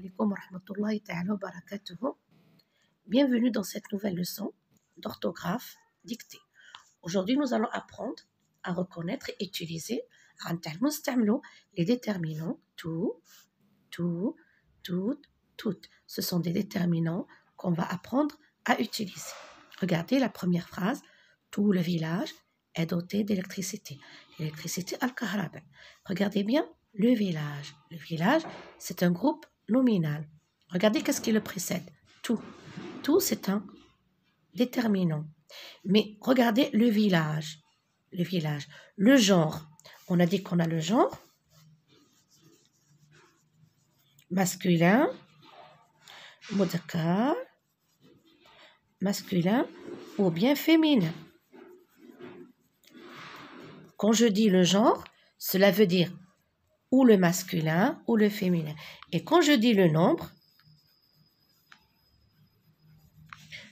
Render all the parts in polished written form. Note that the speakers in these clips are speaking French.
alaikum wa rahmatullahi ta'ala wa barakatuhu. Bienvenue dans cette nouvelle leçon d'orthographe dictée. Aujourd'hui, nous allons apprendre à reconnaître et utiliser les déterminants tout, toutes. Ce sont des déterminants qu'on va apprendre à utiliser. Regardez la première phrase. Tout le village est doté d'électricité. L'électricité al-kahraba. Regardez bien le village. Le village, c'est un groupe nominal. Regardez qu'est-ce qui le précède. Tout. Tout, c'est un déterminant. Mais regardez le village. Le village. Le genre. On a dit qu'on a le genre masculin, mudhakkar, masculin ou bien féminin. Quand je dis le genre, cela veut dire ou le masculin ou le féminin. Et quand je dis le nombre,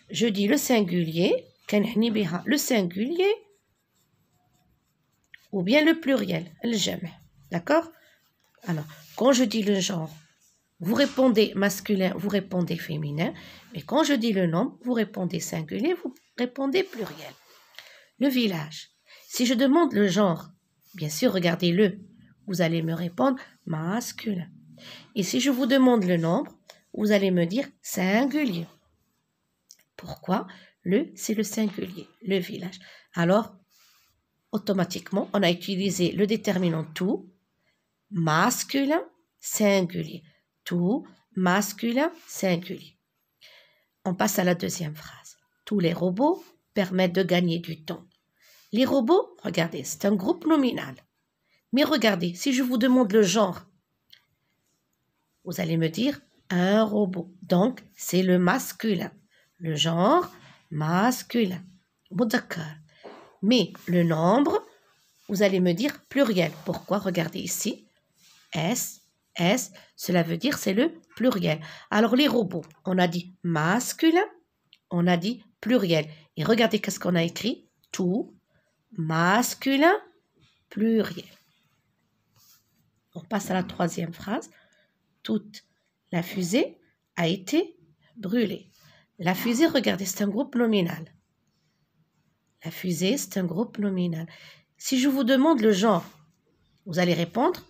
je dis le singulier, le singulier ou bien le pluriel, le jam'. D'accord? Alors, quand je dis le genre, vous répondez masculin, vous répondez féminin. Mais quand je dis le nombre, vous répondez singulier, vous répondez pluriel. Le village. Si je demande le genre, bien sûr, regardez-le. Vous allez me répondre masculin. Et si je vous demande le nombre, vous allez me dire singulier. Pourquoi? C'est le singulier, le village. Alors, automatiquement, on a utilisé le déterminant tout, masculin, singulier. Tout, masculin, singulier. On passe à la deuxième phrase. Tous les robots permettent de gagner du temps. Les robots, regardez, c'est un groupe nominal. Mais regardez, si je vous demande le genre, vous allez me dire un robot. Donc, c'est le masculin. Le genre, masculin. Mudhakkar. Mais le nombre, vous allez me dire pluriel. Pourquoi? Regardez ici. S, cela veut dire c'est le pluriel. Alors, les robots, on a dit masculin, on a dit pluriel. Et regardez qu'est-ce qu'on a écrit. Tout, masculin, pluriel. On passe à la troisième phrase. Toute la fusée a été brûlée. La fusée, regardez, c'est un groupe nominal. La fusée, c'est un groupe nominal. Si je vous demande le genre, vous allez répondre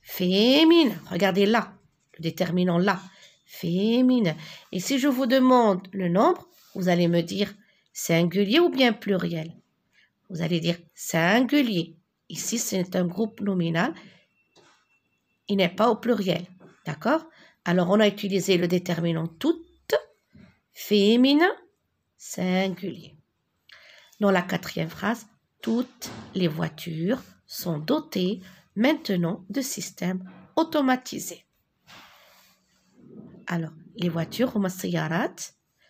féminin. Regardez là, le déterminant là, féminin. Et si je vous demande le nombre, vous allez me dire singulier ou bien pluriel. Vous allez dire singulier. Ici, c'est un groupe nominal. Il n'est pas au pluriel. D'accord? Alors, on a utilisé le déterminant toute, féminin, singulier. Dans la quatrième phrase, toutes les voitures sont dotées maintenant de systèmes automatisés. Alors, les voitures,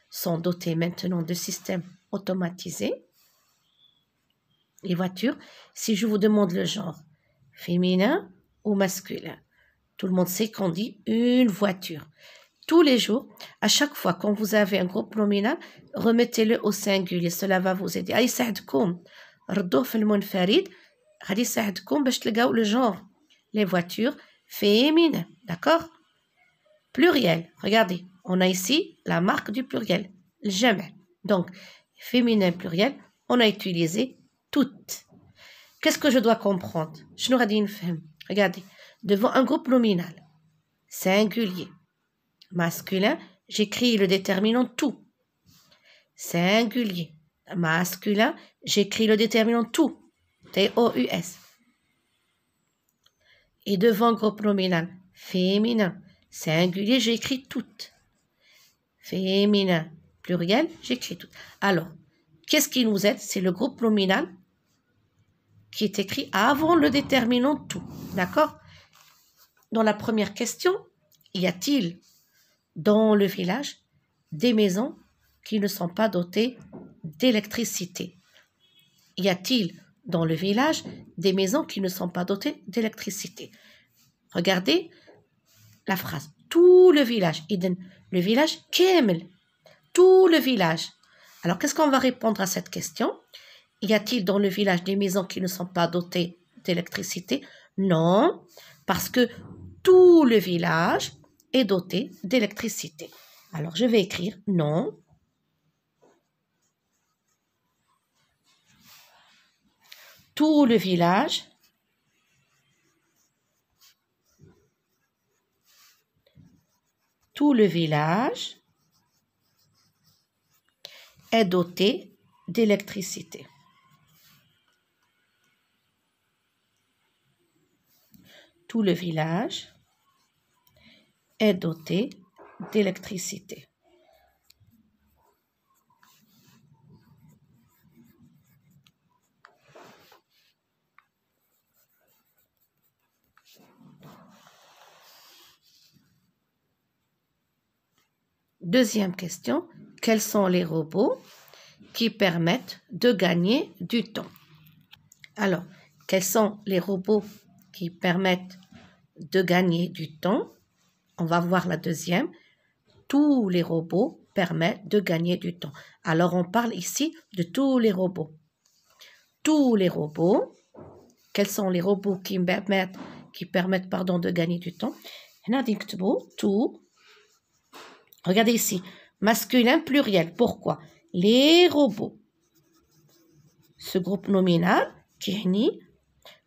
sont dotées maintenant de systèmes automatisés. Les voitures, si je vous demande le genre, féminin ou masculin, tout le monde sait qu'on dit une voiture. Tous les jours, à chaque fois quand vous avez un groupe nominal, remettez-le au singulier. Cela va vous aider. Le genre. Les voitures féminines. D'accord? Pluriel. Regardez, on a ici la marque du pluriel. Le jam'. Donc, féminin pluriel, on a utilisé toutes. Qu'est-ce que je dois comprendre? Regardez, devant un groupe nominal, singulier, masculin, j'écris le déterminant tout. Singulier, masculin, j'écris le déterminant tout. T-O-U-S. Et devant groupe nominal, féminin, singulier, j'écris toutes. Féminin, pluriel, j'écris toutes. Alors, qu'est-ce qui nous aide? C'est le groupe nominal qui est écrit avant le déterminant tout. D'accord? Dans la première question, y a-t-il dans le village des maisons qui ne sont pas dotées d'électricité? Y a-t-il dans le village des maisons qui ne sont pas dotées d'électricité? Regardez la phrase. Tout le village. Le village kamel. Tout le village. Alors, qu'est-ce qu'on va répondre à cette question? Y a-t-il dans le village des maisons qui ne sont pas dotées d'électricité? Non, parce que tout le village est doté d'électricité. Alors, je vais écrire non. Tout le village est doté d'électricité. Tout le village est doté d'électricité. Deuxième question, quels sont les robots qui permettent de gagner du temps? Alors, quels sont les robots qui permettent de gagner du temps? On va voir la deuxième. Tous les robots permettent de gagner du temps. Alors, on parle ici de tous les robots. Tous les robots. Quels sont les robots qui permettent de gagner du temps? Tout. Regardez ici. Masculin pluriel. Pourquoi? Les robots. Ce groupe nominal qui est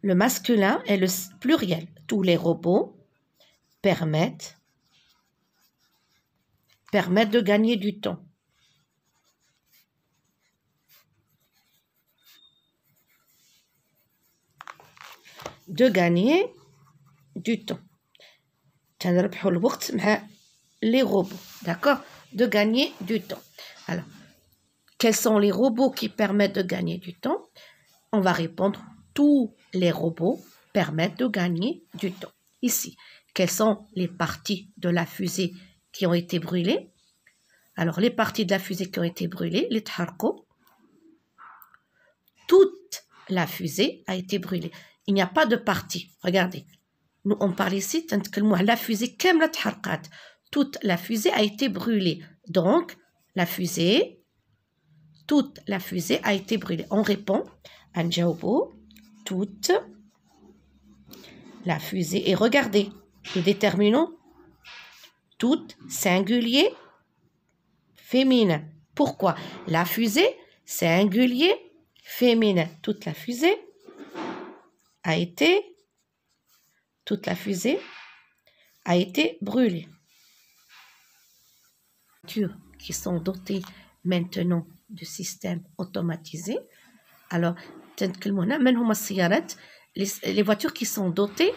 le masculin et le pluriel. Tous les robots permettent de gagner du temps. De gagner du temps. Les robots, d'accord? De gagner du temps. Alors, quels sont les robots qui permettent de gagner du temps? On va répondre, tous les robots permettent de gagner du temps. Ici, quelles sont les parties de la fusée qui ont été brûlées? Alors, les parties de la fusée qui ont été brûlées, les tharko, toute la fusée a été brûlée. Il n'y a pas de partie. Regardez, nous on parle ici, la fusée, toute la fusée a été brûlée. Donc, toute la fusée a été brûlée. On répond, Anjaobo, toute la fusée. Et regardez, le déterminant, toute singulier féminin. Pourquoi? La fusée, singulier féminin. Toute la fusée a été brûlée. Les voitures qui sont dotées maintenant de systèmes automatisés. Alors, les voitures qui sont dotées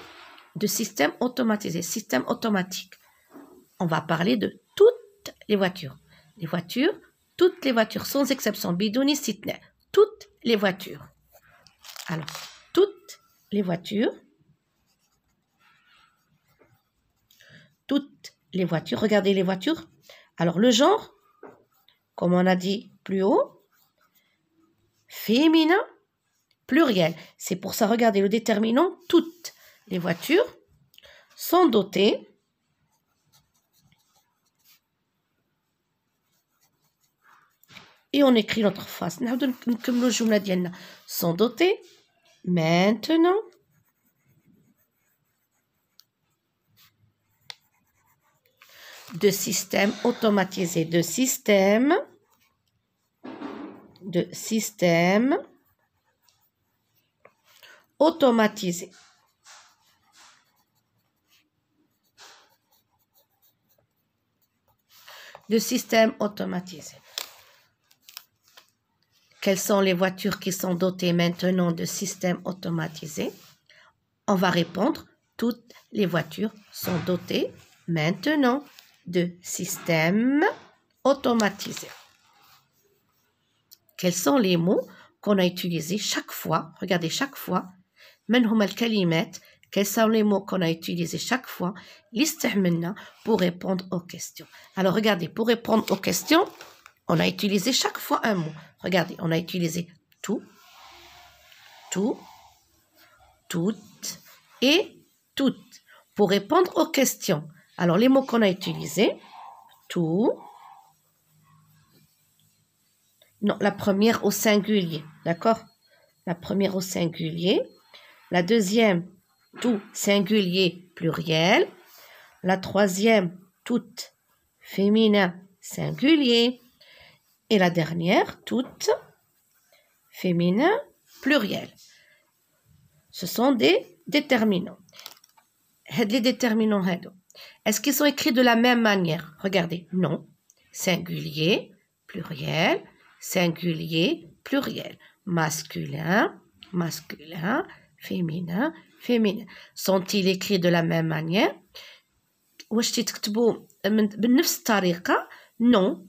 de systèmes automatisés, systèmes automatiques. On va parler de toutes les voitures. Toutes les voitures, sans exception, bidouni sitna, toutes les voitures. Alors, toutes les voitures, regardez les voitures. Alors, le genre, comme on a dit plus haut, féminin, pluriel. C'est pour ça, regardez le déterminant, toutes les voitures sont dotées et on écrit notre phrase. Sont dotées maintenant de systèmes automatisés, de systèmes automatisés. De systèmes automatisés. Quelles sont les voitures qui sont dotées maintenant de systèmes automatisés? On va répondre, toutes les voitures sont dotées maintenant de systèmes automatisés. Quels sont les mots qu'on a utilisés chaque fois? Regardez, chaque fois. Quels sont les mots qu'on a utilisés chaque fois pour répondre aux questions? Alors, regardez, pour répondre aux questions, on a utilisé chaque fois un mot. Regardez, on a utilisé tout, toutes et toutes pour répondre aux questions. Alors, les mots qu'on a utilisés, tout. Non, la première au singulier, d'accord? La première au singulier. La deuxième, tout singulier pluriel. La troisième, toutes, féminin, singulier. Et la dernière, toutes, féminin, pluriel. Ce sont des déterminants. Les déterminants, est-ce qu'ils sont écrits de la même manière? Regardez, non. Singulier, pluriel, singulier, pluriel. Masculin, masculin, féminin, féminin. Sont-ils écrits de la même manière? واش تكتبوا بنفس الطريقة؟ Non.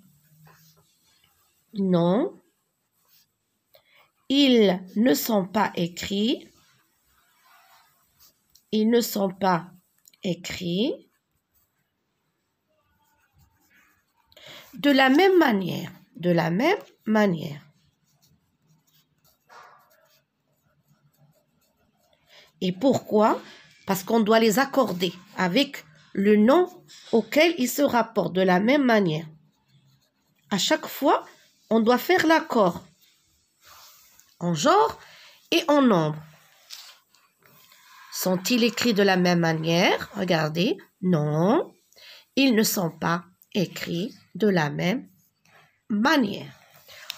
Non. Ils ne sont pas écrits. Ils ne sont pas écrits de la même manière. De la même manière. Et pourquoi? Parce qu'on doit les accorder avec le nom auquel ils se rapportent de la même manière. À chaque fois, on doit faire l'accord en genre et en nombre. Sont-ils écrits de la même manière? Regardez, non, ils ne sont pas écrits de la même manière.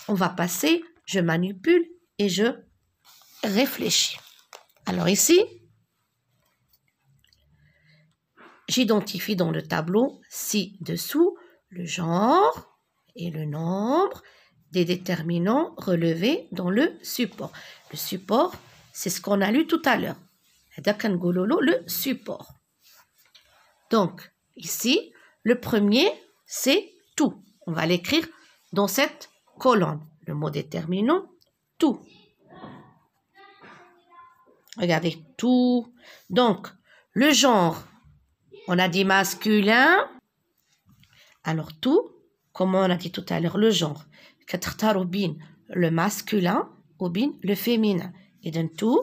On va passer, je manipule et je réfléchis. Alors ici, j'identifie dans le tableau ci-dessous le genre et le nombre des déterminants relevés dans le support. Le support, c'est ce qu'on a lu tout à l'heure. Le support. Donc, ici, le premier, c'est tout. On va l'écrire dans cette colonne. Le mot déterminant, tout. Regardez, tout. Donc, le genre, on a dit masculin. Alors, tout, comme on a dit tout à l'heure, le genre. Le masculin ou bien le féminin. Et donc, tout,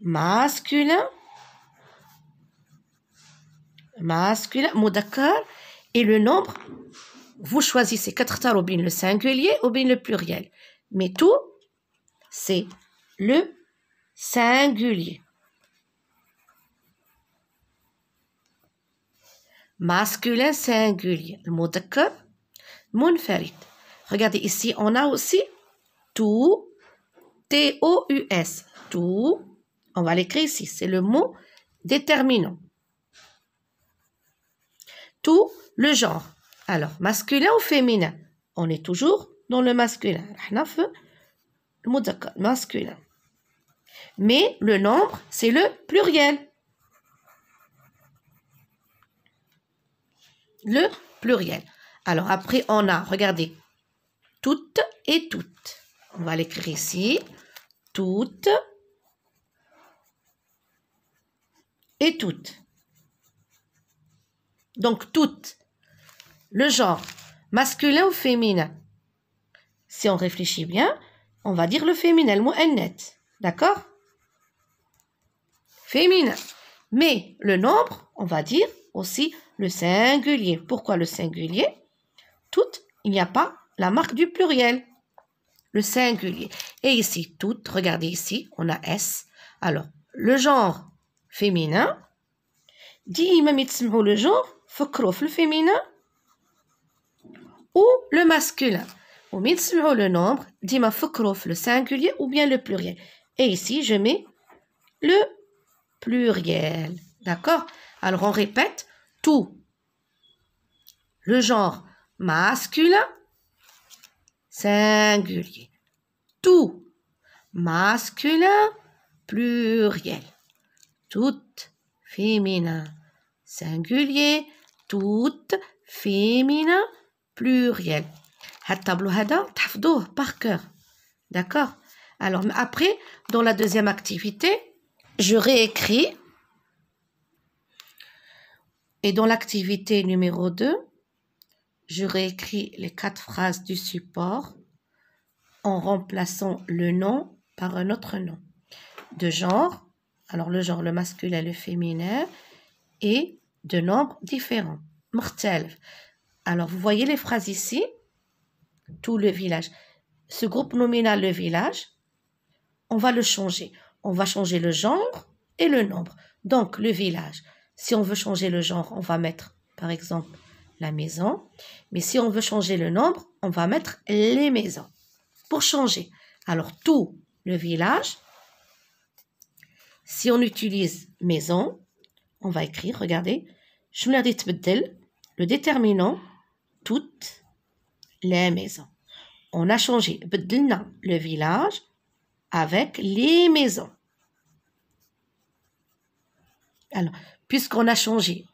masculin, masculin, mudakar, et le nombre, vous choisissez ou bien le singulier ou bien le pluriel. Mais tout, c'est le singulier. Masculin singulier. Le mudakar, munfarid. Regardez ici, on a aussi tout, T-O-U-S. Tout, on va l'écrire ici, c'est le mot déterminant. Tout, le genre. Alors, masculin ou féminin? On est toujours dans le masculin. Le masculin. Mais le nombre, c'est le pluriel. Le pluriel. Alors, après, on a, regardez, toutes et toutes. On va l'écrire ici. Toutes et toutes. Donc, toutes. Le genre, masculin ou féminin? Si on réfléchit bien, on va dire le féminin, le mot net. D'accord? Féminin. Mais le nombre, on va dire aussi le singulier. Pourquoi le singulier? Toutes, il n'y a pas la marque du pluriel. Le singulier. Et ici, toutes, regardez ici, on a S. Alors, le genre féminin, dit même le genre, فكروا le féminin ou le masculin. Ou le nombre, dit le singulier ou bien le pluriel. Et ici, je mets le pluriel. D'accord? Alors, on répète tout. Le genre masculin, singulier. Tout, masculin, pluriel. Toutes, féminin, singulier. Toutes, féminin, pluriel. هاد الطابلو هذا تحفظوه par cœur. D'accord? Alors après, dans la deuxième activité, je réécris. Et dans l'activité numéro 2, je réécris les 4 phrases du support en remplaçant le nom par un autre nom. De genre, alors le genre, le masculin, le féminin, et de nombres différents. مختلف. Alors vous voyez les phrases ici, tout le village. Ce groupe nominal, le village, on va le changer. On va changer le genre et le nombre. Donc le village, si on veut changer le genre, on va mettre par exemple la maison. Mais si on veut changer le nombre, on va mettre les maisons. Pour changer, alors tout le village, si on utilise maison, on va écrire, regardez, le déterminant, toutes les maisons. On a changé le village avec les maisons. Alors, puisqu'on a changé,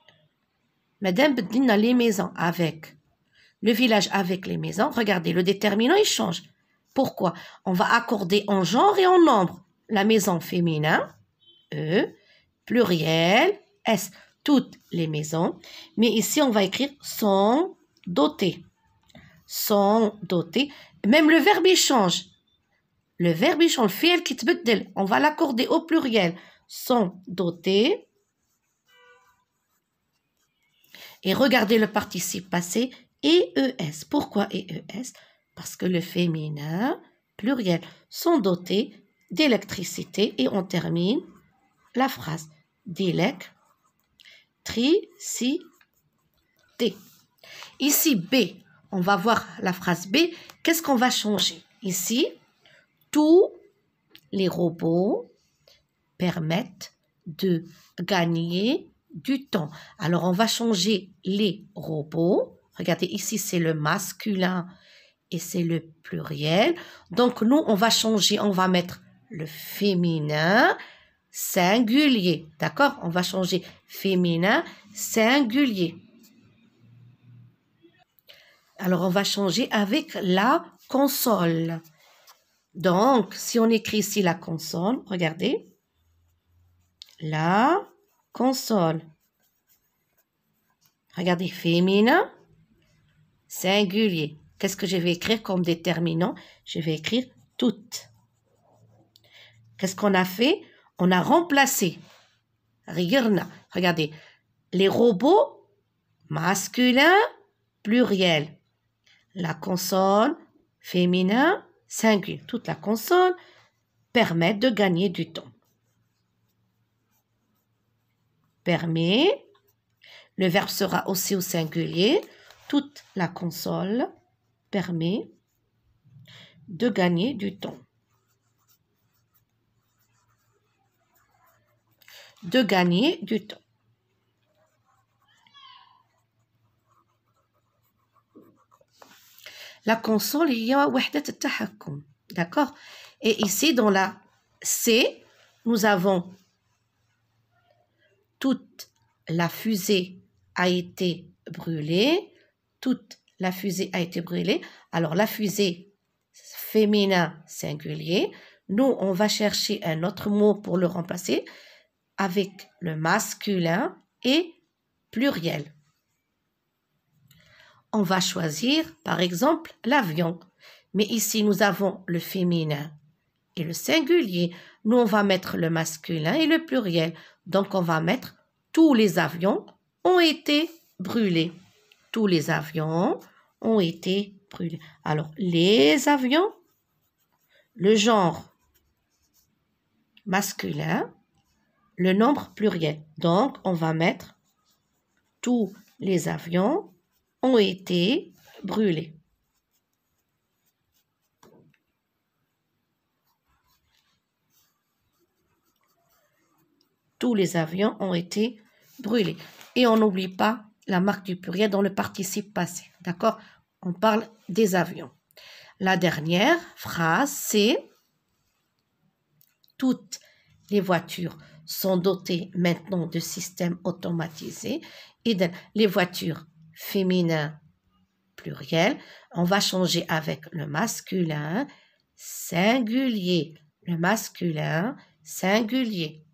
Madame Bedlina les maisons avec le village avec les maisons, regardez, le déterminant, il change. Pourquoi? On va accorder en genre et en nombre. La maison féminin, E, pluriel, S, toutes les maisons. Mais ici, on va écrire sont dotées. Sont dotées. Même le verbe, il change. Le verbe, il change. Le fi'l qui tbeddel. On va l'accorder au pluriel. Sont dotées. Et regardez le participe passé, EES. Pourquoi EES? Parce que le féminin, pluriel, sont dotés d'électricité. Et on termine la phrase d'électricité. Ici, B, on va voir la phrase B. Qu'est-ce qu'on va changer? Ici, tous les robots permettent de gagner du temps. Alors, on va changer les robots. Regardez, ici, c'est le masculin et c'est le pluriel. Donc, nous, on va changer, on va mettre le féminin singulier. D'accord? On va changer féminin singulier. Alors, on va changer avec la console. Donc, si on écrit ici la console, regardez. La console. Regardez, féminin, singulier. Qu'est-ce que je vais écrire comme déterminant? Je vais écrire toutes. Qu'est-ce qu'on a fait? On a remplacé. Regardez, les robots, masculin, pluriel. La console, féminin, singulier. Toute la console permet de gagner du temps. Permet, le verbe sera aussi au singulier. Toute la console permet de gagner du temps. De gagner du temps. La console, il y a وحدة التحكم. D'accord? Et ici, dans la C, nous avons toute la fusée a été brûlée. Toute la fusée a été brûlée. Alors, la fusée féminin singulier. Nous, on va chercher un autre mot pour le remplacer avec le masculin et pluriel. On va choisir, par exemple, l'avion. Mais ici, nous avons le féminin et le singulier. Nous, on va mettre le masculin et le pluriel. Donc, on va mettre tous les avions ont été brûlés. Tous les avions ont été brûlés. Alors, les avions, le genre masculin, le nombre pluriel. Donc, on va mettre tous les avions ont été brûlés. Tous les avions ont été brûlés. Et on n'oublie pas la marque du pluriel dans le participe passé. D'accord? On parle des avions. La dernière phrase, c'est toutes les voitures sont dotées maintenant de systèmes automatisés. Et les voitures féminin pluriel, on va changer avec le masculin singulier. Le masculin singulier.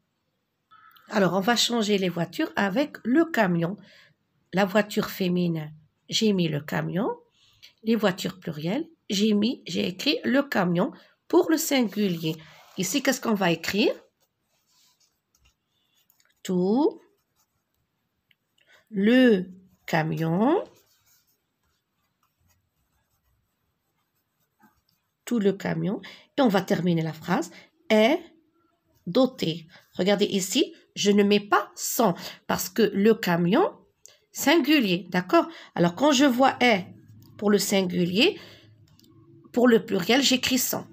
Alors, on va changer les voitures avec le camion. La voiture féminin, j'ai mis le camion. Les voitures plurielles, j'ai écrit le camion pour le singulier. Ici, qu'est-ce qu'on va écrire? Tout le camion. Tout le camion. Et on va terminer la phrase. Est doté. Regardez ici, je ne mets pas sans parce que le camion, singulier, d'accord? Alors, quand je vois « est » pour le singulier, pour le pluriel, j'écris « sont ».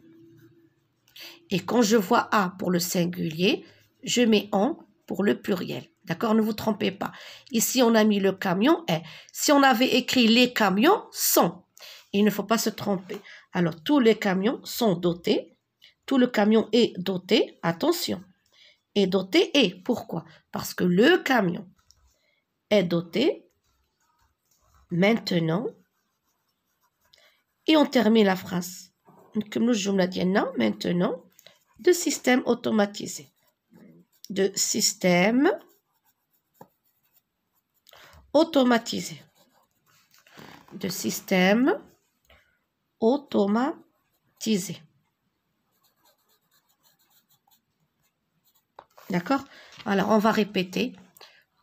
Et quand je vois « a » pour le singulier, je mets « en » pour le pluriel. D'accord? Ne vous trompez pas. Ici, on a mis le camion « est ». Si on avait écrit « les camions sont », il ne faut pas se tromper. Alors, tous les camions sont dotés. Tout le camion est doté. Attention. Est doté et. Pourquoi? Parce que le camion est doté maintenant. Et on termine la phrase. Maintenant, de système automatisé. De système automatisé. De système automatisé. D'accord? Alors, on va répéter.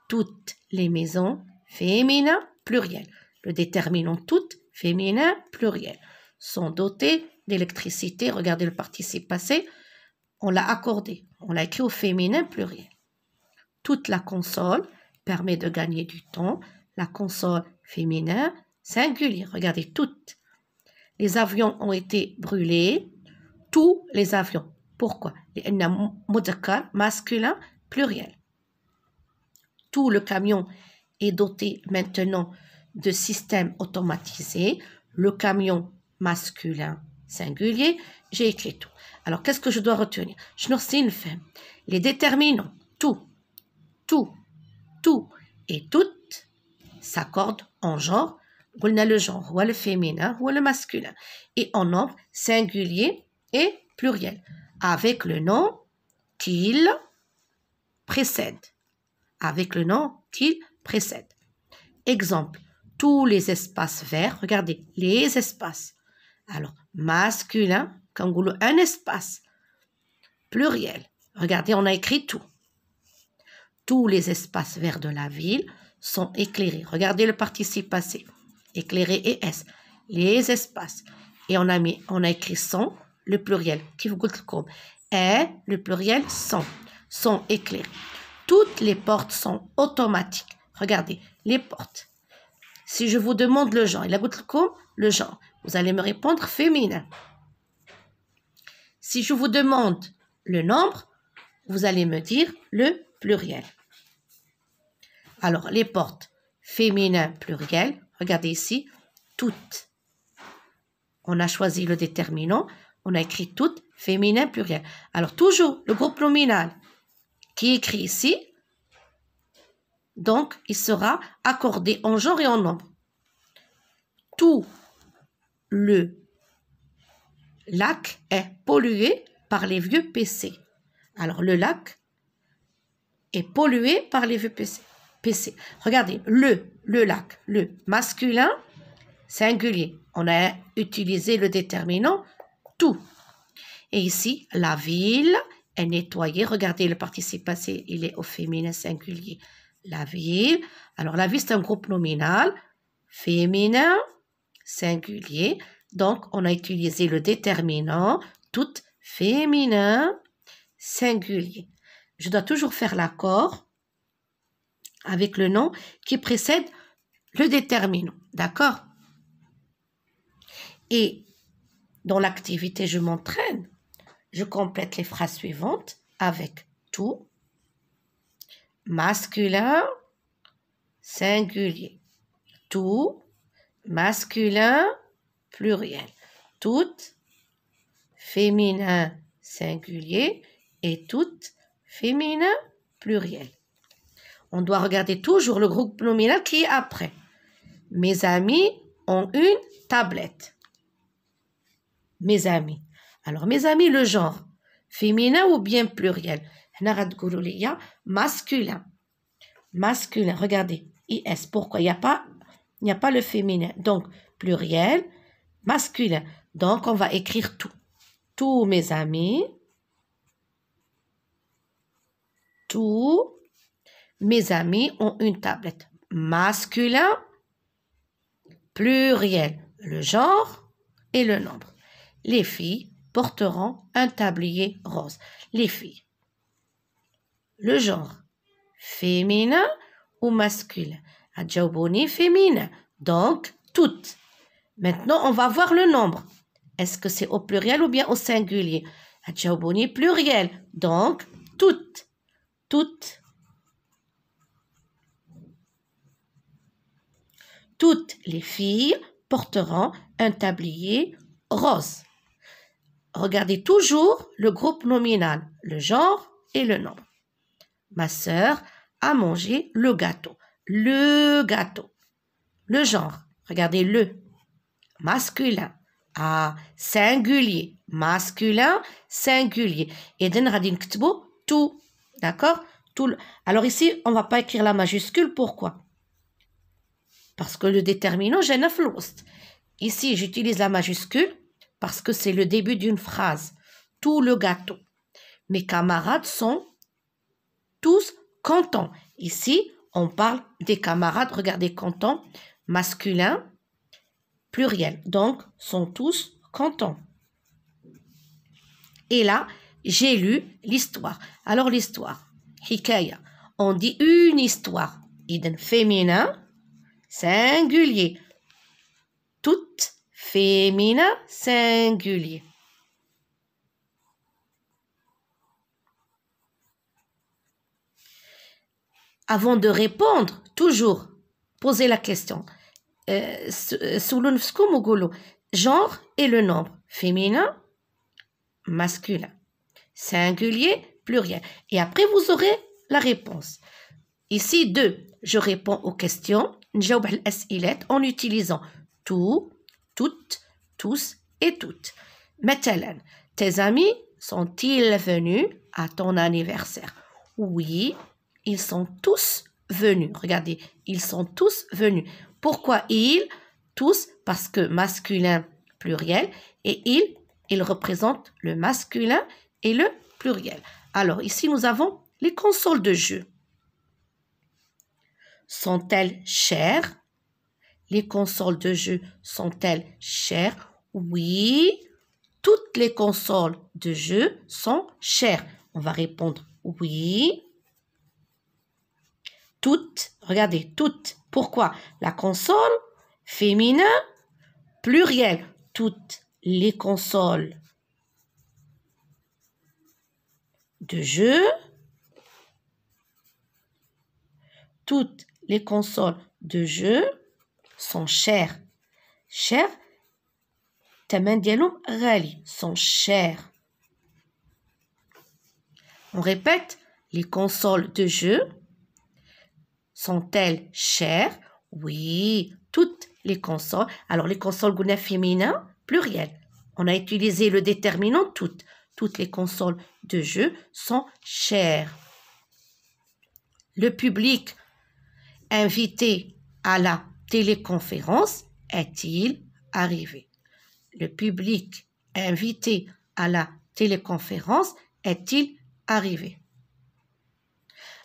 Toutes les maisons, féminin, pluriel. Le déterminant toutes, féminin, pluriel, sont dotées d'électricité. Regardez le participe passé. On l'a accordé. On l'a écrit au féminin, pluriel. Toute la console permet de gagner du temps. La console féminin, singulier. Regardez, toutes. Les avions ont été brûlés. Tous les avions. Pourquoi? Masculin, pluriel. Tout le camion est doté maintenant de systèmes automatisés. Le camion masculin singulier, j'ai écrit tout. Alors, qu'est-ce que je dois retenir? Les déterminants, tout et toutes s'accordent en genre. On a le genre, ou le féminin, ou le masculin. Et en nombre singulier et pluriel, avec le nom qu'il précède. Avec le nom qu'il précède. Exemple, tous les espaces verts, regardez, les espaces. Alors, masculin, quand on dit un espace, pluriel. Regardez, on a écrit tout. Tous les espaces verts de la ville sont éclairés. Regardez le participe passé. Éclairé et S. Les espaces. Et on a écrit sont, le pluriel. Qui vous goûte comme est, le pluriel sont éclairés. Toutes les portes sont automatiques. Regardez, les portes. Si je vous demande le genre, il a goûté comme le genre. Vous allez me répondre féminin. Si je vous demande le nombre, vous allez me dire le pluriel. Alors, les portes féminin pluriel, regardez ici, toutes. On a choisi le déterminant, on a écrit toutes, féminin pluriel. Alors, toujours le groupe nominal qui est écrit ici, donc il sera accordé en genre et en nombre. Tout le lac est pollué par les vieux PC. Alors, le lac est pollué par les vieux PC. Regardez, le lac, le masculin, singulier. On a utilisé le déterminant tout. Et ici, la ville est nettoyée. Regardez, le participe passé, il est au féminin singulier. La ville. Alors, la ville, c'est un groupe nominal. Féminin, singulier. Donc, on a utilisé le déterminant tout féminin, singulier. Je dois toujours faire l'accord avec le nom qui précède le déterminant. D'accord? Et dans l'activité, je m'entraîne. Je complète les phrases suivantes avec tout, masculin, singulier. Tout, masculin, pluriel. Toutes, féminin, singulier. Et toutes, féminin, pluriel. On doit regarder toujours le groupe nominal qui est après. Mes amis ont une tablette. Mes amis. Alors, mes amis, le genre, féminin ou bien pluriel? Masculin. Masculin, regardez, IS. Pourquoi? Il n'y a pas le féminin. Donc, pluriel, masculin. Donc, on va écrire tout. Tous mes amis. Tous mes amis ont une tablette. Masculin, pluriel, le genre et le nombre. Les filles porteront un tablier rose. Les filles. Le genre, féminin ou masculin? هتجاوبوني féminin. Donc, toutes. Maintenant, on va voir le nombre. Est-ce que c'est au pluriel ou bien au singulier? هتجاوبوني pluriel. Donc, toutes. Toutes. Toutes les filles porteront un tablier rose. Regardez toujours le groupe nominal, le genre et le nombre. Ma sœur a mangé le gâteau. Le gâteau. Le genre, regardez le. Masculin. Ah, singulier. Masculin, singulier. Et then, غادي نكتبو tout. D'accord? Tout. Alors ici, on ne va pas écrire la majuscule. Pourquoi? Parce que le déterminant, j'ai 9 l'ost. Ici, j'utilise la majuscule parce que c'est le début d'une phrase. Tout le gâteau. Mes camarades sont tous contents. Ici, on parle des camarades. Regardez, contents. Masculin, pluriel. Donc, sont tous contents. Et là, j'ai lu l'histoire. Alors, l'histoire. Hikaya. On dit une histoire. Iden féminin, singulier. Toutes féminin, singulier. Avant de répondre, toujours, posez la question. Genre et le nombre. Féminin, masculin. Singulier, pluriel. Et après, vous aurez la réponse. Ici, 2. Je réponds aux questions. En utilisant tout, toutes, tous et toutes. Maintenant, tes amis sont-ils venus à ton anniversaire? Oui, ils sont tous venus. Regardez, ils sont tous venus. Pourquoi ils? Tous, parce que masculin, pluriel, et il représente le masculin et le pluriel. Alors, ici, nous avons les consoles de jeu. Sont-elles chères? Les consoles de jeu sont-elles chères? Oui, toutes les consoles de jeu sont chères. On va répondre oui. Toutes, regardez, toutes. Pourquoi? La console, féminin, pluriel. Toutes les consoles de jeu. Toutes les consoles de jeu sont chères. Chères, تمن ديالهم غالي, sont chères. On répète, les consoles de jeu sont-elles chères? Oui, toutes les consoles. Alors, les consoles قلنا féminin, pluriel. On a utilisé le déterminant toutes. Toutes les consoles de jeu sont chères. Le public invité à la téléconférence est-il arrivé? Le public invité à la téléconférence est-il arrivé?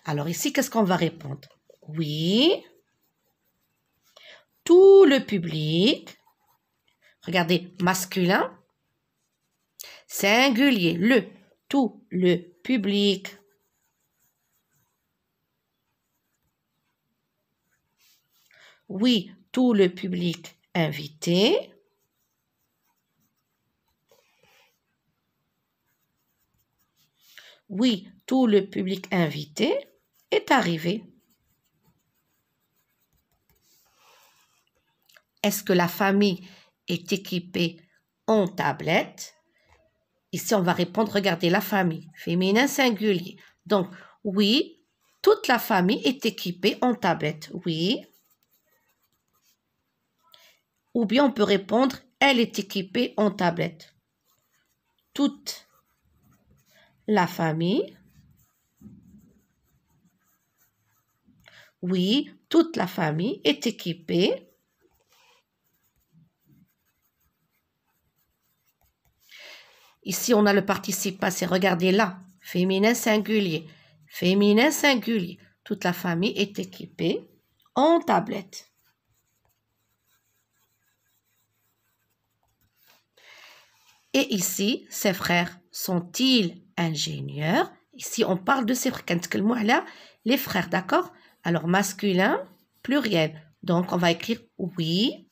Alors ici, qu'est-ce qu'on va répondre? Oui. Tout le public, regardez, masculin, singulier, le, tout le public. Oui, tout le public invité. Oui, tout le public invité est arrivé. Est-ce que la famille est équipée en tablette? Ici, on va répondre, regardez, la famille, féminin singulier. Donc, oui, toute la famille est équipée en tablette. Oui. Ou bien on peut répondre, elle est équipée en tablette. Toute la famille. Oui, toute la famille est équipée. Ici, on a le participe passé. Regardez là, féminin singulier. Féminin singulier. Toute la famille est équipée en tablette. Et ici, ses frères sont-ils ingénieurs? Ici, on parle de ses frères. Les frères, d'accord? Alors, masculin, pluriel. Donc, on va écrire oui.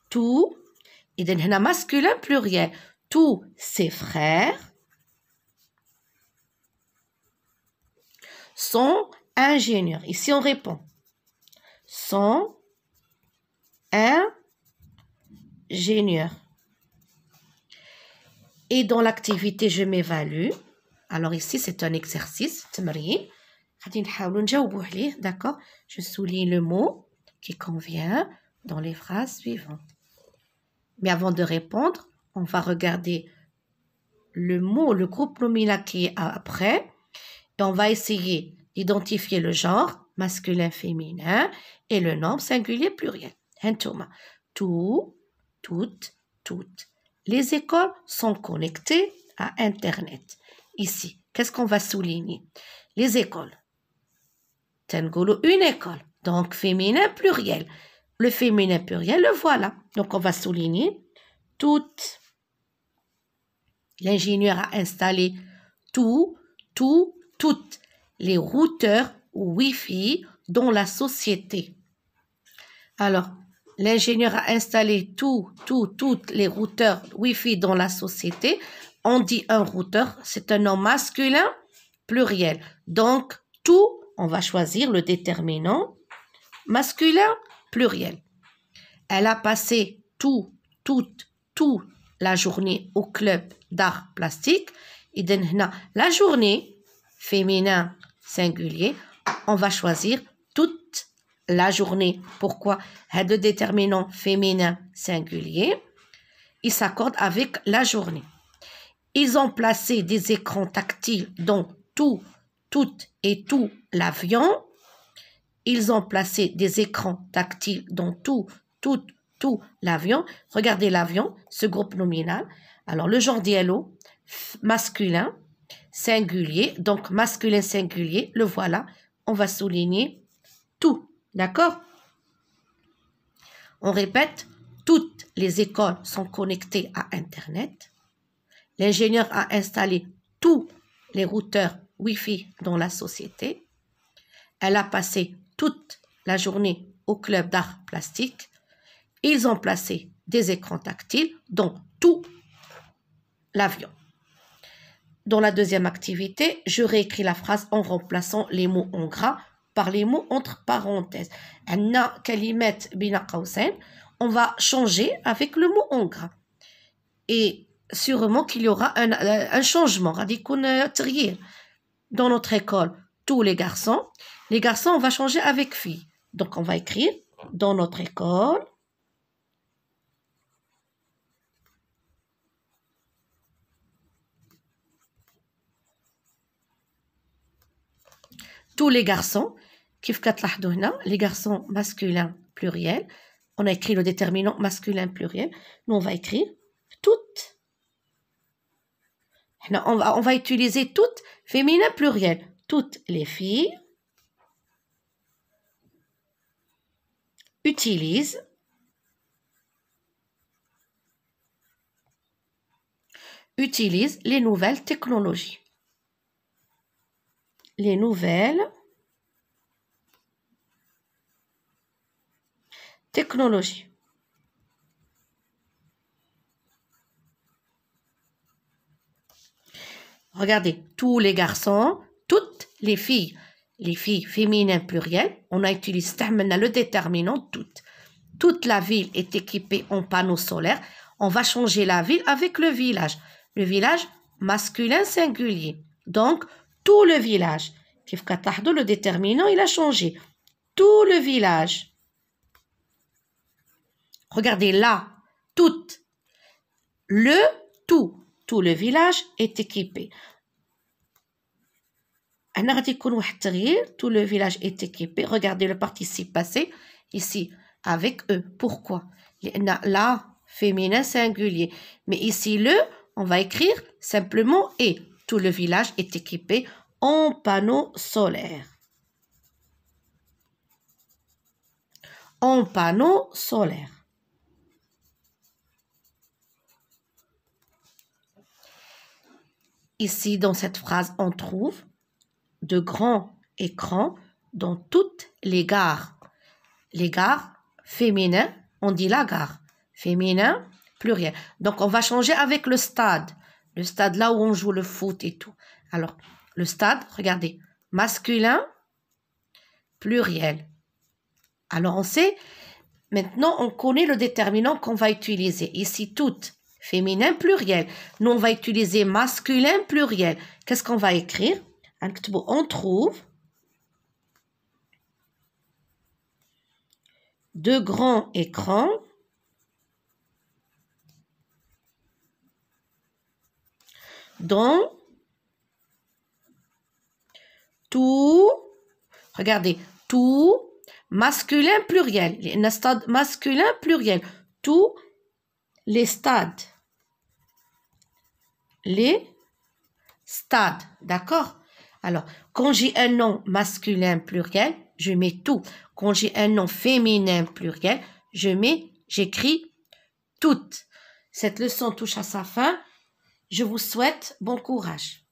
Tous, et هنا masculin pluriel. Tous ses frères sont ingénieurs. Ici, on répond. Sont ingénieurs. Et dans l'activité, je m'évalue. Alors ici, c'est un exercice. D'accord? Je souligne le mot qui convient dans les phrases suivantes. Mais avant de répondre, on va regarder le mot, le groupe nominal qui est après. Et on va essayer d'identifier le genre, masculin, féminin, et le nombre singulier pluriel. Tout, toutes, toutes. Les écoles sont connectées à Internet. Ici, qu'est-ce qu'on va souligner? Les écoles. Tengolo, une école. Donc, féminin pluriel. Le féminin pluriel, le voilà. Donc, on va souligner toutes. L'ingénieur a installé toutes les routeurs Wi-Fi dans la société. Alors, l'ingénieur a installé toutes les routeurs Wi-Fi dans la société. On dit un routeur, c'est un nom masculin pluriel. Donc, tout, on va choisir le déterminant masculin pluriel. Elle a passé toute la journée au club d'art plastique. Et la journée, féminin singulier, on va choisir toute la journée. Pourquoi? Le déterminant féminin singulier, il s'accorde avec la journée. Ils ont placé des écrans tactiles dans tout l'avion. Ils ont placé des écrans tactiles dans tout l'avion. Regardez l'avion, ce groupe nominal. Alors, le genre dialogue, masculin, singulier. Donc, masculin singulier, le voilà. On va souligner tout. D'accord? On répète, toutes les écoles sont connectées à Internet. L'ingénieur a installé tous les routeurs Wi-Fi dans la société. Elle a passé toute la journée au club d'art plastique. Ils ont placé des écrans tactiles dans tout l'avion. Dans la deuxième activité, je réécris la phrase en remplaçant les mots en gras par les mots entre parenthèses. On va changer avec le mot en gras. Et sûrement qu'il y aura un changement. Dans notre école, tous les garçons, on va changer avec filles. Donc, on va écrire dans notre école. Tous les garçons, les garçons masculins pluriel, on a écrit le déterminant masculin pluriel, nous on va écrire toutes. On va utiliser toutes féminin pluriel, toutes les filles utilisent les nouvelles technologies. Les nouvelles technologies. Regardez, tous les garçons, toutes les filles féminins pluriel, on a utilisé le déterminant toutes. Toute la ville est équipée en panneaux solaires. On va changer la ville avec le village. Le village masculin singulier. Donc, tout le village. Le déterminant, il a changé. Tout le village. Regardez là, toutes. Tout le village est équipé. Tout le village est équipé. Regardez le participe passé ici avec eux. Pourquoi? Là, féminin singulier. Mais ici, on va écrire simplement et. Tout le village est équipé en panneaux solaires. En panneaux solaires. Ici, dans cette phrase, on trouve de grands écrans dans toutes les gares. Les gares féminins, on dit la gare. Féminin, pluriel. Donc, on va changer avec le stade. Le stade là où on joue le foot et tout. Alors, le stade, regardez, masculin, pluriel. Alors, on sait, maintenant, on connaît le déterminant qu'on va utiliser. Ici, toutes, féminin, pluriel. Nous, on va utiliser masculin, pluriel. Qu'est-ce qu'on va écrire? On trouve de grands écrans dans tout, regardez, tout, masculin pluriel, un stade masculin pluriel, tous les stades. Les stades, d'accord? Alors, quand j'ai un nom masculin pluriel, je mets tout. Quand j'ai un nom féminin pluriel, j'écris toutes. Cette leçon touche à sa fin. Je vous souhaite bon courage.